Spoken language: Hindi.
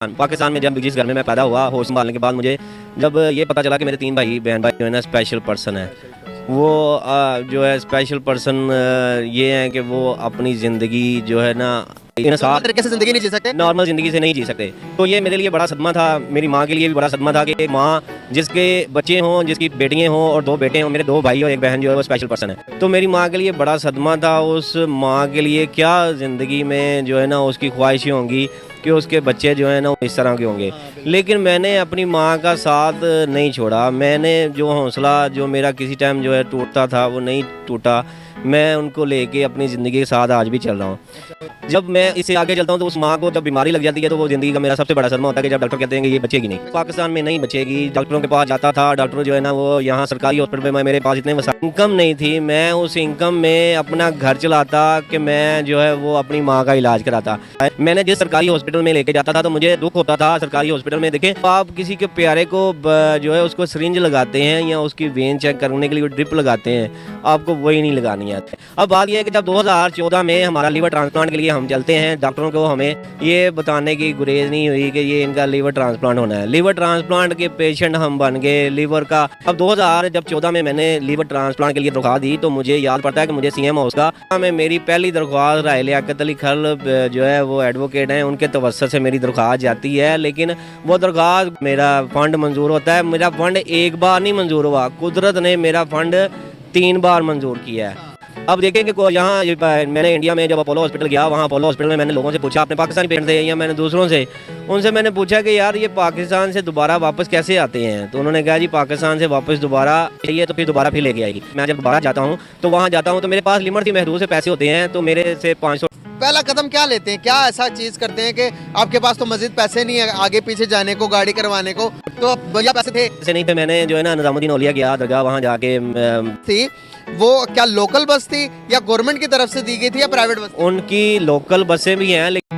पाकिस्तान में जब जिस घर में मैं पैदा हुआ, होश संभालने के बाद मुझे जब ये पता चला कि मेरे 3 भाई बहन भाई जो है ना स्पेशल पर्सन है। वो जो है स्पेशल पर्सन ये है कि वो अपनी ज़िंदगी जो है ना नॉर्मल तरीके से जिंदगी नहीं जी सकते। नॉर्मल ज़िंदगी से नहीं जी सकते। तो ये मेरे लिए बड़ा सदमा था, मेरी माँ के लिए भी बड़ा सदमा था कि एक माँ जिसके बच्चे हों, जिसकी बेटियाँ हों और 2 बेटे हों, मेरे 2 भाई और 1 बहन जो है वो स्पेशल पर्सन है। तो मेरी माँ के लिए बड़ा सदमा था। उस माँ के लिए क्या ज़िंदगी में जो है ना उसकी ख्वाहिशें होंगी कि उसके बच्चे जो है ना इस तरह के होंगे। लेकिन मैंने अपनी माँ का साथ नहीं छोड़ा। मैंने जो हौसला जो मेरा किसी टाइम जो है टूटता था वो नहीं टूटा। मैं उनको लेके अपनी ज़िंदगी के साथ आज भी चल रहा हूँ। जब मैं इससे आगे चलता हूँ तो उस माँ को जब बीमारी लग जाती है तो वो ज़िंदगी का मेरा सबसे बड़ा सदमा होता है कि जब डॉक्टर कहते हैं कि ये बचेगी नहीं। पाकिस्तान में नहीं बचेगी। डॉक्टरों के पास जाता था, डॉक्टर जो है ना वो यहाँ सरकारी हॉस्पिटल में मेरे पास इतने इनकम नहीं थी। मैं उस इनकम में अपना घर चलाता कि मैं जो है वो अपनी माँ का इलाज कराता। मैंने जिस सरकारी हॉस्पिटल में लेके जाता था तो मुझे दुख होता था। सरकारी हॉस्पिटल में देखें आप किसी के प्यारे को जो है उसको सिरिंज लगाते हैं या उसकी वेन चेक करने के लिए ड्रिप लगाते हैं, आपको वही नहीं लगानी आती। अब बात यह है कि जब 2014 में हमारा लीवर ट्रांसप्लांट के लिए हम चलते हैं, डॉक्टरों को हमें ये बताने की गुरेज नहीं हुई कि ये इनका लीवर ट्रांसप्लांट होना है। लीवर ट्रांसप्लांट के पेशेंट हम बन गए लीवर का। अब 2014 में मैंने लीवर ट्रांसप्लांट के लिए दरख्वास्त दी तो मुझे याद पड़ता है कि मुझे सीएम हाउस का में मेरी पहली दरख्वास्त राय लियाकत अली खल जो है वो एडवोकेट हैं, उनके तवस्सुत से मेरी दरख्वास्त जाती है। लेकिन वो दरख्वास्त मेरा फ़ंड मंजूर होता है। मेरा फ़ंड एक बार नहीं मंजूर हुआ, कुदरत ने मेरा फ़ंड 3 बार मंजूर किया है। अब देखें कि यहाँ मैंने इंडिया में जब अपोलो हॉस्पिटल गया, वहाँ अपोलो हॉस्पिटल में मैंने लोगों से पूछा, अपने पाकिस्तानी पेशेंट थे या मैंने दूसरों से, उनसे मैंने पूछा कि यार ये पाकिस्तान से दोबारा वापस कैसे आते हैं। तो उन्होंने कहा जी पाकिस्तान से वापस दोबारा चाहिए तो फिर दोबारा फिर लेके आएगी। मैं जब दोबारा जाता हूँ तो वहाँ जाता हूँ तो मेरे पास लिमिट थी महदूद से पैसे होते हैं, तो मेरे से 500। पहला कदम क्या लेते हैं, क्या ऐसा चीज करते हैं कि आपके पास तो मजीद पैसे नहीं है आगे पीछे जाने को, गाड़ी करवाने को, तो बढ़िया पैसे थे ऐसे नहीं थे। मैंने जो है ना निजामुद्दीन औलिया गया दरगाह, वहाँ जाके थी वो क्या लोकल बस थी या गवर्नमेंट की तरफ से दी गई थी या प्राइवेट बस? उनकी लोकल बसें भी हैं लेकिन